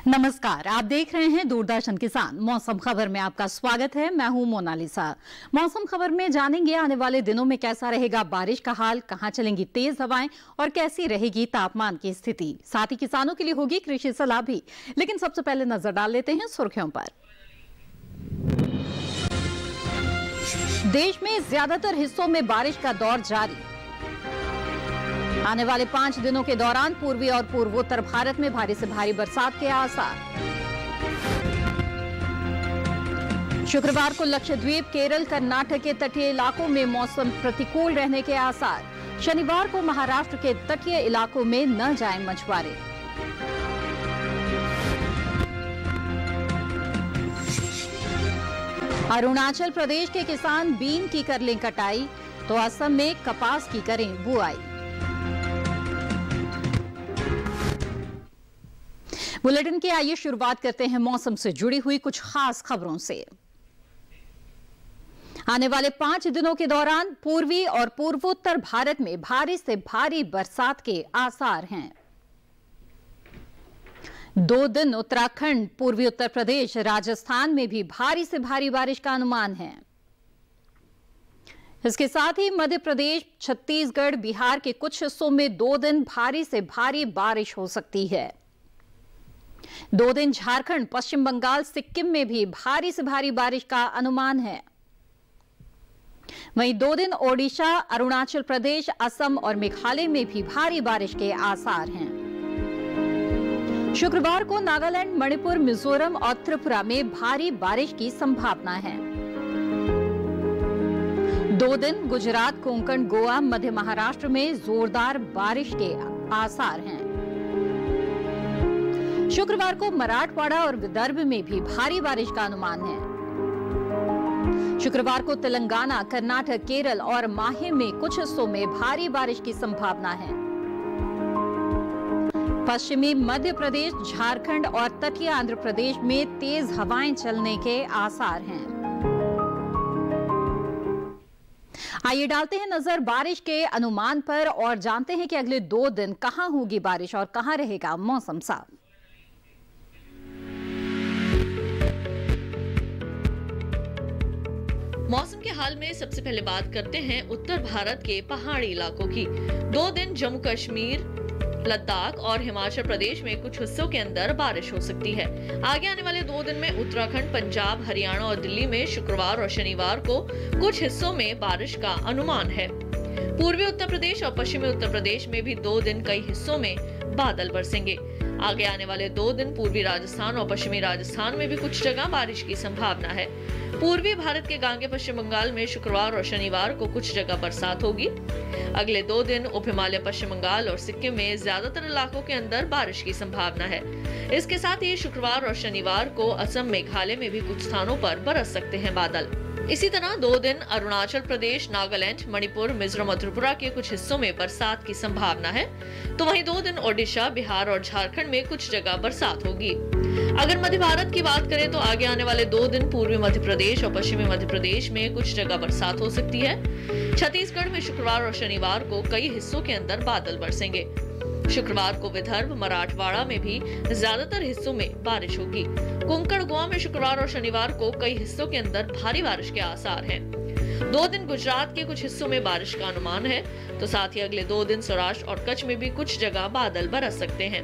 नमस्कार, आप देख रहे हैं दूरदर्शन किसान। मौसम खबर में आपका स्वागत है। मैं हूं मोनालिसा। मौसम खबर में जानेंगे आने वाले दिनों में कैसा रहेगा बारिश का हाल, कहां चलेंगी तेज हवाएं और कैसी रहेगी तापमान की स्थिति। साथ ही किसानों के लिए होगी कृषि सलाह भी। लेकिन सबसे पहले नजर डाल लेते हैं सुर्खियों पर। देश में ज्यादातर हिस्सों में बारिश का दौर जारी। आने वाले 5 दिनों के दौरान पूर्वी और पूर्वोत्तर भारत में भारी से भारी बरसात के आसार। शुक्रवार को लक्षद्वीप, केरल, कर्नाटक के तटीय इलाकों में मौसम प्रतिकूल रहने के आसार। शनिवार को महाराष्ट्र के तटीय इलाकों में न जाएं मछुआरे। अरुणाचल प्रदेश के किसान बीन की कर लें कटाई, तो असम में कपास की करें बुआई। बुलेटिन की आइए शुरुआत करते हैं मौसम से जुड़ी हुई कुछ खास खबरों से। आने वाले 5 दिनों के दौरान पूर्वी और पूर्वोत्तर भारत में भारी से भारी बरसात के आसार हैं। 2 दिन उत्तराखंड, पूर्वी उत्तर प्रदेश, राजस्थान में भी भारी से भारी बारिश का अनुमान है। इसके साथ ही मध्य प्रदेश, छत्तीसगढ़, बिहार के कुछ हिस्सों में 2 दिन भारी से भारी बारिश हो सकती है। 2 दिन झारखंड, पश्चिम बंगाल, सिक्किम में भी भारी से भारी बारिश का अनुमान है। वहीं 2 दिन ओडिशा, अरुणाचल प्रदेश, असम और मेघालय में भी भारी बारिश के आसार हैं। शुक्रवार को नागालैंड, मणिपुर, मिजोरम और त्रिपुरा में भारी बारिश की संभावना है। 2 दिन गुजरात, कोंकण, गोवा, मध्य महाराष्ट्र में जोरदार बारिश के आसार हैं। शुक्रवार को मराठवाड़ा और विदर्भ में भी भारी बारिश का अनुमान है। शुक्रवार को तेलंगाना, कर्नाटक, केरल और माहे में कुछ हिस्सों में भारी बारिश की संभावना है। पश्चिमी मध्य प्रदेश, झारखंड और तटीय आंध्र प्रदेश में तेज हवाएं चलने के आसार हैं। आइए डालते हैं नजर बारिश के अनुमान पर और जानते हैं कि अगले 2 दिन कहां होगी बारिश और कहां रहेगा मौसम साफ। मौसम के हाल में सबसे पहले बात करते हैं उत्तर भारत के पहाड़ी इलाकों की। 2 दिन जम्मू कश्मीर, लद्दाख और हिमाचल प्रदेश में कुछ हिस्सों के अंदर बारिश हो सकती है। आगे आने वाले 2 दिन में उत्तराखंड, पंजाब, हरियाणा और दिल्ली में शुक्रवार और शनिवार को कुछ हिस्सों में बारिश का अनुमान है। पूर्वी उत्तर प्रदेश और पश्चिमी उत्तर प्रदेश में भी 2 दिन कई हिस्सों में बादल बरसेंगे। आगे आने वाले 2 दिन पूर्वी राजस्थान और पश्चिमी राजस्थान में भी कुछ जगह बारिश की संभावना है। पूर्वी भारत के गांगे पश्चिम बंगाल में शुक्रवार और शनिवार को कुछ जगह बरसात होगी। अगले 2 दिन उप हिमालय, पश्चिम बंगाल और सिक्किम में ज्यादातर इलाकों के अंदर बारिश की संभावना है। इसके साथ ही शुक्रवार और शनिवार को असम, मेघालय में भी कुछ स्थानों पर बरस सकते हैं बादल। इसी तरह 2 दिन अरुणाचल प्रदेश, नागालैंड, मणिपुर, मिजोरम और त्रिपुरा के कुछ हिस्सों में बरसात की संभावना है। तो वहीं 2 दिन ओडिशा, बिहार और झारखंड में कुछ जगह बरसात होगी। अगर मध्य भारत की बात करें तो आगे आने वाले 2 दिन पूर्वी मध्य प्रदेश और पश्चिमी मध्य प्रदेश में कुछ जगह बरसात हो सकती है। छत्तीसगढ़ में शुक्रवार और शनिवार को कई हिस्सों के अंदर बादल बरसेंगे। शुक्रवार को विदर्भ, मराठवाड़ा में भी ज्यादातर हिस्सों में बारिश होगी। कोंकण, गोवा में शुक्रवार और शनिवार को कई हिस्सों के अंदर भारी बारिश के आसार हैं। 2 दिन गुजरात के कुछ हिस्सों में बारिश का अनुमान है। तो साथ ही अगले 2 दिन सौराष्ट्र और कच्छ में भी कुछ जगह बादल बरस सकते हैं।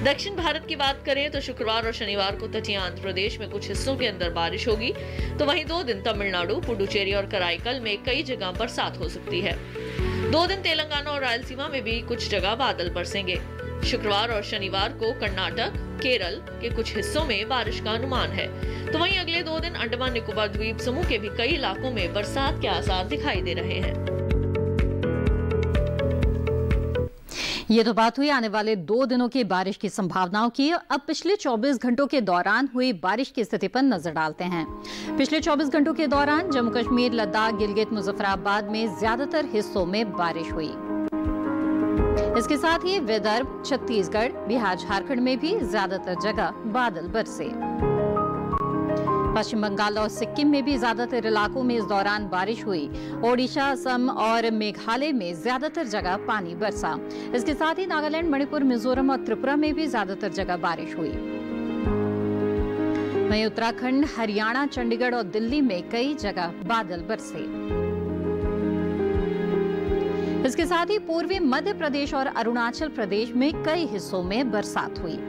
दक्षिण भारत की बात करें तो शुक्रवार और शनिवार को तटीय आंध्र प्रदेश में कुछ हिस्सों के अंदर बारिश होगी। तो वहीं 2 दिन तमिलनाडु, पुडुचेरी और कराईकल में कई जगह बरसात हो सकती है। 2 दिन तेलंगाना और रायलसीमा में भी कुछ जगह बादल बरसेंगे। शुक्रवार और शनिवार को कर्नाटक, केरल के कुछ हिस्सों में बारिश का अनुमान है। तो वहीं अगले 2 दिन अंडमान निकोबार द्वीप समूह के भी कई इलाकों में बरसात के आसार दिखाई दे रहे हैं। ये तो बात हुई आने वाले 2 दिनों की बारिश की संभावनाओं की। अब पिछले 24 घंटों के दौरान हुई बारिश की स्थिति पर नजर डालते हैं। पिछले 24 घंटों के दौरान जम्मू कश्मीर, लद्दाख, गिलगित, मुजफ्फराबाद में ज्यादातर हिस्सों में बारिश हुई। इसके साथ ही विदर्भ, छत्तीसगढ़, बिहार, झारखंड में भी ज्यादातर जगह बादल बरसे। पश्चिम बंगाल और सिक्किम में भी ज्यादातर इलाकों में इस दौरान बारिश हुई। ओडिशा, असम और मेघालय में ज्यादातर जगह पानी बरसा। इसके साथ ही नागालैंड, मणिपुर, मिजोरम और त्रिपुरा में भी ज्यादातर जगह बारिश हुई। वहीं उत्तराखंड, हरियाणा, चंडीगढ़ और दिल्ली में कई जगह बादल बरसे। इसके साथ ही पूर्वी मध्य प्रदेश और अरुणाचल प्रदेश में कई हिस्सों में बरसात हुई।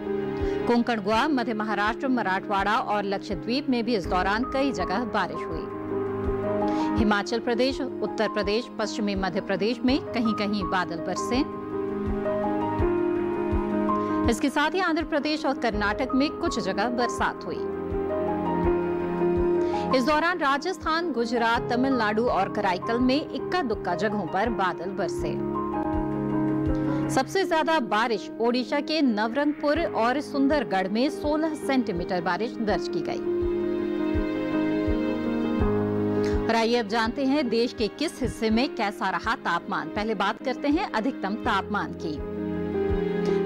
कोंकण, गोवा, मध्य महाराष्ट्र, मराठवाड़ा और लक्षद्वीप में भी इस दौरान कई जगह बारिश हुई। हिमाचल प्रदेश, उत्तर प्रदेश, पश्चिमी मध्य प्रदेश में कहीं-कहीं बादल बरसे। इसके साथ ही आंध्र प्रदेश और कर्नाटक में कुछ जगह बरसात हुई। इस दौरान राजस्थान, गुजरात, तमिलनाडु और कराईकल में इक्का दुक्का जगहों पर बादल बरसे। सबसे ज्यादा बारिश ओडिशा के नवरंगपुर और सुंदरगढ़ में 16 सेंटीमीटर बारिश दर्ज की गई। और आइए अब जानते हैं देश के किस हिस्से में कैसा रहा तापमान। पहले बात करते हैं अधिकतम तापमान की।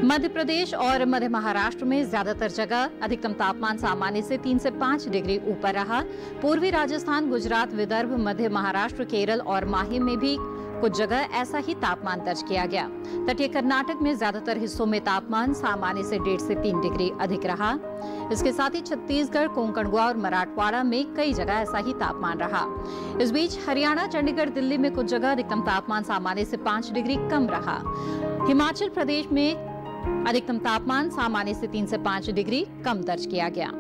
मध्य प्रदेश और मध्य महाराष्ट्र में ज्यादातर जगह अधिकतम तापमान सामान्य से 3 से 5 डिग्री ऊपर रहा। पूर्वी राजस्थान, गुजरात, विदर्भ, मध्य महाराष्ट्र, केरल और माहे में भी कुछ जगह ऐसा ही तापमान दर्ज किया गया। तटीय कर्नाटक में ज्यादातर हिस्सों में तापमान सामान्य से 1.5 से 3 डिग्री अधिक रहा। इसके साथ ही छत्तीसगढ़, कोंकण, गोवा और मराठवाड़ा में कई जगह ऐसा ही तापमान रहा। इस बीच हरियाणा, चंडीगढ़, दिल्ली में कुछ जगह अधिकतम तापमान सामान्य से 5 डिग्री कम रहा। हिमाचल प्रदेश में अधिकतम तापमान सामान्य से 3 से 5 डिग्री कम दर्ज किया गया।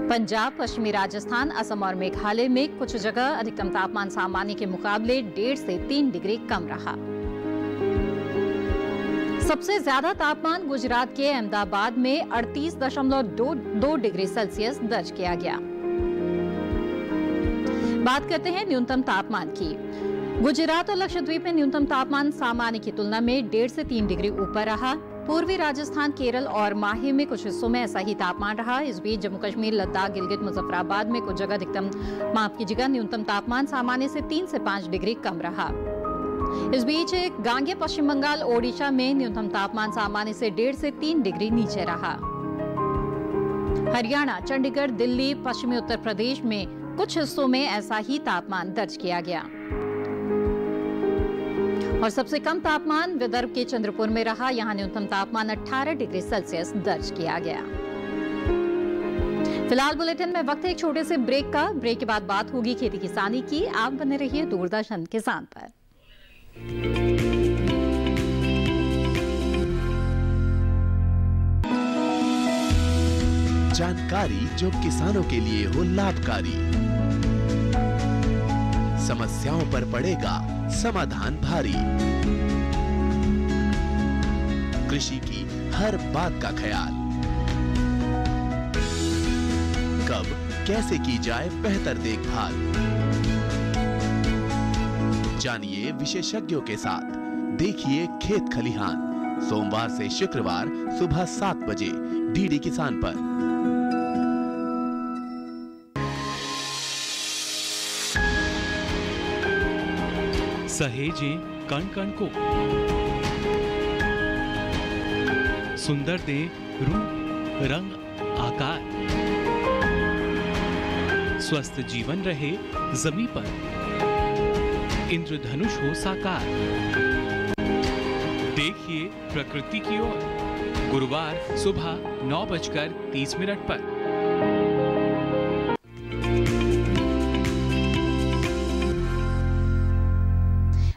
पंजाब, पश्चिमी राजस्थान, असम और मेघालय में कुछ जगह अधिकतम तापमान सामान्य के मुकाबले 1.5 से 3 डिग्री कम रहा। सबसे ज्यादा तापमान गुजरात के अहमदाबाद में 38.2 डिग्री सेल्सियस दर्ज किया गया। बात करते हैं न्यूनतम तापमान की। गुजरात और लक्षद्वीप में न्यूनतम तापमान सामान्य की तुलना में 1.5 से 3 डिग्री ऊपर रहा। पूर्वी राजस्थान, केरल और माहे में कुछ हिस्सों में ऐसा ही तापमान रहा। इस बीच जम्मू कश्मीर, लद्दाख, गिलगित, मुजफ्फराबाद में कुछ जगह न्यूनतम तापमान सामान्य से 3 से 5 डिग्री कम रहा। इस बीच गांगेय, पश्चिम बंगाल, ओडिशा में न्यूनतम तापमान सामान्य से 1.5 से 3 डिग्री नीचे रहा। हरियाणा, चंडीगढ़, दिल्ली, पश्चिमी उत्तर प्रदेश में कुछ हिस्सों में ऐसा ही तापमान दर्ज किया गया। और सबसे कम तापमान विदर्भ के चंद्रपुर में रहा। यहां न्यूनतम तापमान 18 डिग्री सेल्सियस दर्ज किया गया। फिलहाल बुलेटिन में वक्त है एक छोटे से ब्रेक का। ब्रेक के बाद बात होगी खेती किसानी की। आप बने रहिए दूरदर्शन किसान पर। जानकारी जो किसानों के लिए हो लाभकारी, समस्याओं पर पड़ेगा समाधान भारी। कृषि की हर बात का ख्याल, कब कैसे की जाए बेहतर देखभाल। जानिए विशेषज्ञों के साथ, देखिए खेत खलिहान, सोमवार से शुक्रवार सुबह 7 बजे डीडी किसान पर। सहेजें कण कण को, सुंदर दे रूप रंग आकार, स्वस्थ जीवन रहे जमीन पर, इंद्रधनुष हो साकार। देखिए प्रकृति की ओर, गुरुवार सुबह 9:30 पर।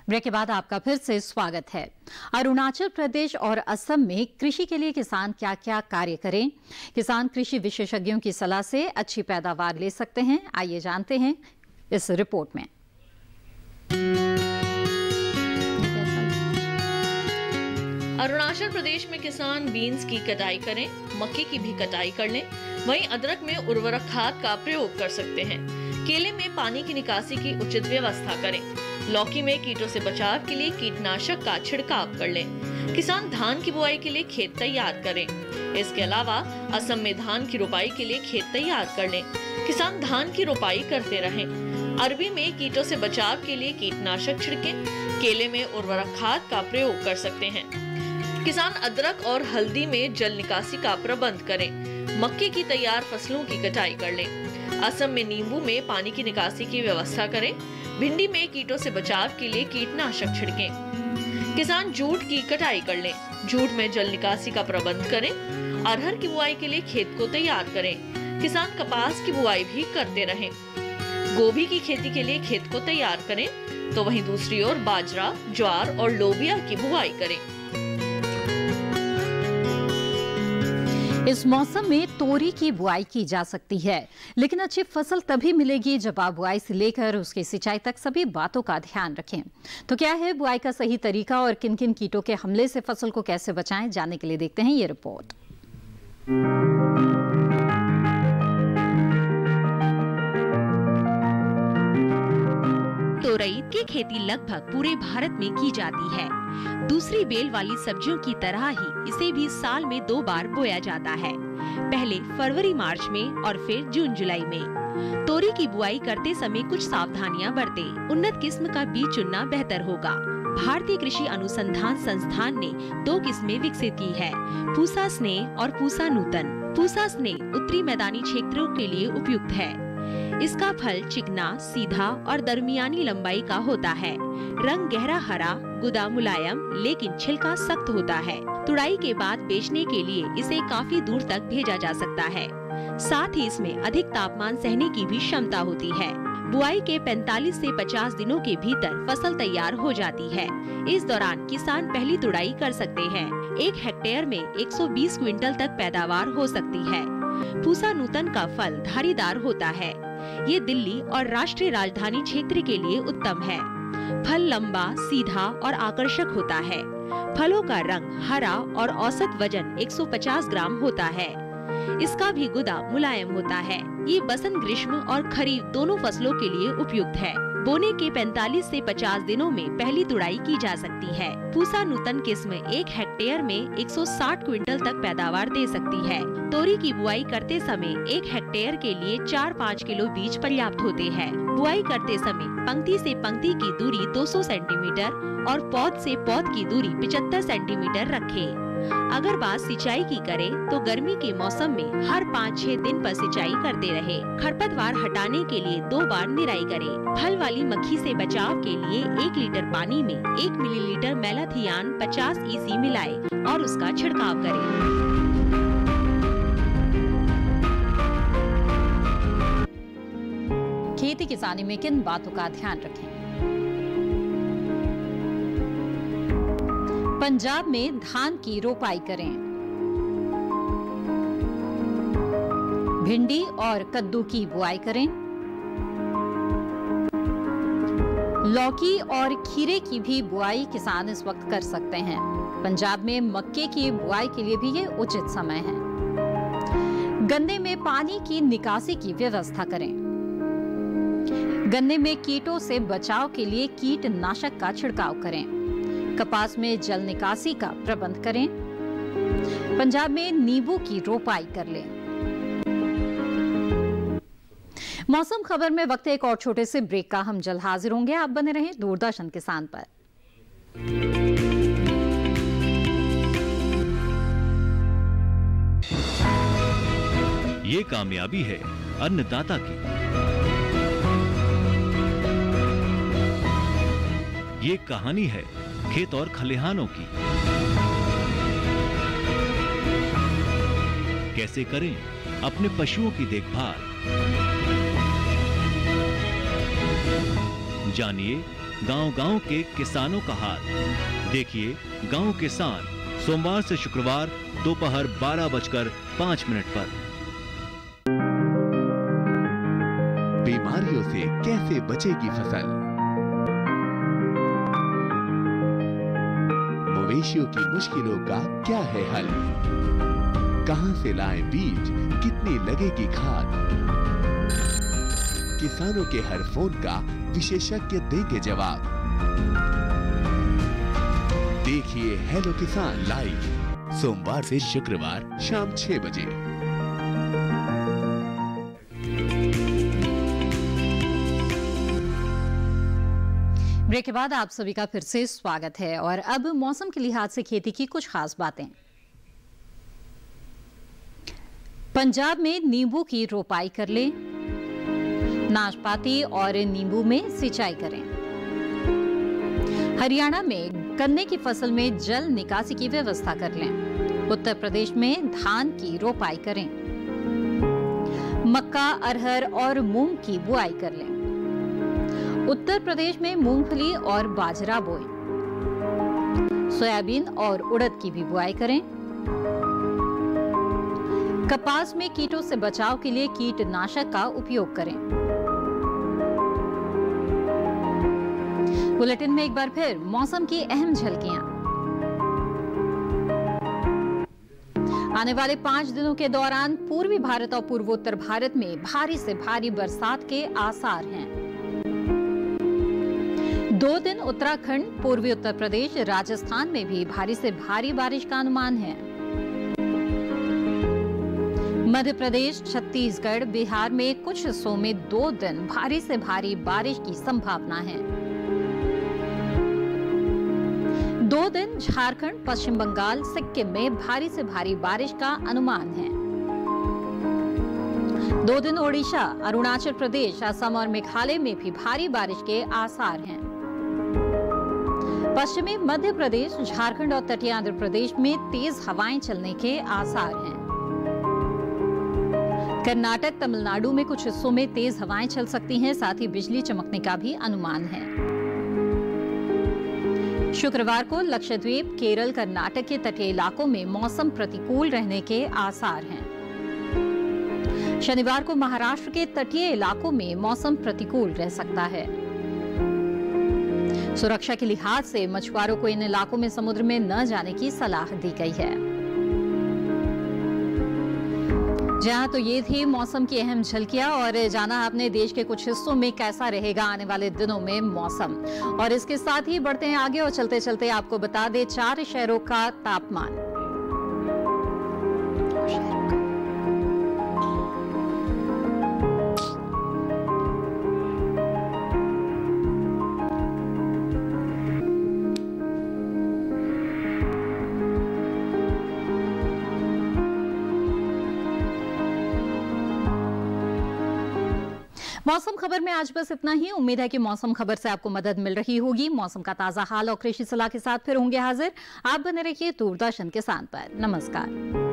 ब्रेक के बाद आपका फिर से स्वागत है। अरुणाचल प्रदेश और असम में कृषि के लिए किसान क्या क्या कार्य करें, किसान कृषि विशेषज्ञों की सलाह से अच्छी पैदावार ले सकते हैं। आइए जानते हैं इस रिपोर्ट में। अरुणाचल प्रदेश में किसान बीन्स की कटाई करें, मक्के की भी कटाई कर लें। वहीं अदरक में उर्वरक खाद का प्रयोग कर सकते हैं। केले में पानी की निकासी की उचित व्यवस्था करें। लौकी में कीटों से बचाव के लिए कीटनाशक का छिड़काव कर लें। किसान धान की बुआई के लिए खेत तैयार करें। इसके अलावा असम में धान की रोपाई के लिए खेत तैयार कर लें। किसान धान की रोपाई करते रहें। अरबी में कीटों से बचाव के लिए कीटनाशक छिड़कें। केले में उर्वरक खाद का प्रयोग कर सकते हैं। किसान अदरक और हल्दी में जल निकासी का प्रबंध करें। मक्के की तैयार फसलों की कटाई कर लें। असम में नींबू में पानी की निकासी की व्यवस्था करें। भिंडी में कीटों से बचाव के लिए कीटनाशक छिड़कें। किसान जूट की कटाई कर लें। जूट में जल निकासी का प्रबंध करें। अरहर की बुआई के लिए खेत को तैयार करें। किसान कपास की बुआई भी करते रहें। गोभी की खेती के लिए खेत को तैयार करें, तो वहीं दूसरी ओर बाजरा, ज्वार और लोबिया की बुआई करें। इस मौसम में तोरी की बुआई की जा सकती है, लेकिन अच्छी फसल तभी मिलेगी जब आप बुआई से लेकर उसकी सिंचाई तक सभी बातों का ध्यान रखें। तो क्या है बुआई का सही तरीका और किन किन कीटों के हमले से फसल को कैसे बचाएं, जानने के लिए देखते हैं ये रिपोर्ट। तोरई की खेती लगभग पूरे भारत में की जाती है। दूसरी बेल वाली सब्जियों की तरह ही इसे भी साल में 2 बार बोया जाता है, पहले फरवरी मार्च में और फिर जून जुलाई में। तोरी की बुआई करते समय कुछ सावधानियां बरतें। उन्नत किस्म का बीज चुनना बेहतर होगा। भारतीय कृषि अनुसंधान संस्थान ने 2 किस्में विकसित की है, पूसा स्नेह और पूसा नूतन। पूसा स्नेह उत्तरी मैदानी क्षेत्रों के लिए उपयुक्त है। इसका फल चिकना, सीधा और दरमियानी लंबाई का होता है। रंग गहरा हरा, गुदा मुलायम, लेकिन छिलका सख्त होता है। तुड़ाई के बाद बेचने के लिए इसे काफी दूर तक भेजा जा सकता है। साथ ही इसमें अधिक तापमान सहने की भी क्षमता होती है। बुआई के 45 से 50 दिनों के भीतर फसल तैयार हो जाती है। इस दौरान किसान पहली तुड़ाई कर सकते हैं। 1 हेक्टेयर में 120 क्विंटल तक पैदावार हो सकती है। पूसा नूतन का फल धारीदार होता है। ये दिल्ली और राष्ट्रीय राजधानी क्षेत्र के लिए उत्तम है। फल लंबा, सीधा और आकर्षक होता है। फलों का रंग हरा और औसत वजन 150 ग्राम होता है। इसका भी गुदा मुलायम होता है। ये बसंत, ग्रीष्म और खरीफ दोनों फसलों के लिए उपयुक्त है। बोने के 45 से 50 दिनों में पहली तुड़ाई की जा सकती है। पूसा नूतन किस्म 1 हेक्टेयर में 160 क्विंटल तक पैदावार दे सकती है। तोरी की बुआई करते समय 1 हेक्टेयर के लिए 4-5 किलो बीज पर्याप्त होते हैं। बुआई करते समय पंक्ति से पंक्ति की दूरी 200 सेंटीमीटर और पौध से पौध की दूरी 75 सेंटीमीटर रखें। अगर बात सिंचाई की करें तो गर्मी के मौसम में हर 5-6 दिन पर सिंचाई करते रहे। खरपतवार हटाने के लिए 2 बार निराई करें। फल वाली मक्खी से बचाव के लिए 1 लीटर पानी में 1 मिलीलीटर मेलाथियान 50 EC मिलाएं और उसका छिड़काव करें। खेती किसानी में किन बातों का ध्यान रखें? पंजाब में धान की रोपाई करें। भिंडी और कद्दू की बुआई करें। लौकी और खीरे की भी बुआई किसान इस वक्त कर सकते हैं। पंजाब में मक्के की बुआई के लिए भी ये उचित समय है। गन्ने में पानी की निकासी की व्यवस्था करें। गन्ने में कीटों से बचाव के लिए कीटनाशक का छिड़काव करें। कपास में जल निकासी का प्रबंध करें। पंजाब में नींबू की रोपाई कर लें। मौसम खबर में वक्त एक और छोटे से ब्रेक का, हम जल्द हाजिर होंगे। आप बने रहें दूरदर्शन किसान पर। ये कामयाबी है अन्नदाता की। ये कहानी है खेत और खलिहानों की। कैसे करें अपने पशुओं की देखभाल, जानिए गांव-गांव के किसानों का हाल। देखिए गांव किसान सोमवार से शुक्रवार दोपहर 12:05 पर। बीमारियों से कैसे बचेगी फसल? मवेशियों की मुश्किलों का क्या है हल? कहां से लाएं बीज, कितनी लगेगी खाद? किसानों के हर फोन का विशेषज्ञ देंगे जवाब। देखिए हेलो किसान लाइव सोमवार से शुक्रवार शाम 6 बजे। ब्रेक के बाद आप सभी का फिर से स्वागत है और अब मौसम के लिहाज से खेती की कुछ खास बातें। पंजाब में नींबू की रोपाई कर लें। नाशपाती और नींबू में सिंचाई करें। हरियाणा में गन्ने की फसल में जल निकासी की व्यवस्था कर लें। उत्तर प्रदेश में धान की रोपाई करें। मक्का, अरहर और मूंग की बुआई कर लें। उत्तर प्रदेश में मूंगफली और बाजरा बोएं। सोयाबीन और उड़द की भी बुआई करें। कपास में कीटों से बचाव के लिए कीटनाशक का उपयोग करें। बुलेटिन में एक बार फिर मौसम की अहम झलकियां। आने वाले 5 दिनों के दौरान पूर्वी भारत और पूर्वोत्तर भारत में भारी से भारी बरसात के आसार हैं। 2 दिन उत्तराखंड, पूर्वी उत्तर प्रदेश, राजस्थान में भी भारी से भारी बारिश का अनुमान है। मध्य प्रदेश, छत्तीसगढ़, बिहार में कुछ हिस्सों में 2 दिन भारी से भारी बारिश की संभावना है। 2 दिन झारखंड, पश्चिम बंगाल, सिक्किम में भारी से भारी बारिश का अनुमान है। 2 दिन ओडिशा, अरुणाचल प्रदेश, असम और मेघालय में भी भारी बारिश के आसार हैं। पश्चिमी मध्य प्रदेश, झारखंड और तटीय आंध्र प्रदेश में तेज हवाएं चलने के आसार हैं। कर्नाटक, तमिलनाडु में कुछ हिस्सों में तेज हवाएं चल सकती हैं, साथ ही बिजली चमकने का भी अनुमान है। शुक्रवार को लक्षद्वीप, केरल, कर्नाटक के तटीय इलाकों में मौसम प्रतिकूल रहने के आसार हैं। शनिवार को महाराष्ट्र के तटीय इलाकों में मौसम प्रतिकूल रह सकता है। सुरक्षा के लिहाज से मछुआरों को इन इलाकों में समुद्र में न जाने की सलाह दी गई है। जहां तो ये थी मौसम की अहम झलकियां और जाना आपने देश के कुछ हिस्सों में कैसा रहेगा आने वाले दिनों में मौसम। और इसके साथ ही बढ़ते हैं आगे और चलते चलते आपको बता दें 4 शहरों का तापमान। मौसम खबर में आज बस इतना ही। उम्मीद है कि मौसम खबर से आपको मदद मिल रही होगी। मौसम का ताजा हाल और कृषि सलाह के साथ फिर होंगे हाजिर। आप बने रहिए दूरदर्शन किसान पर। नमस्कार।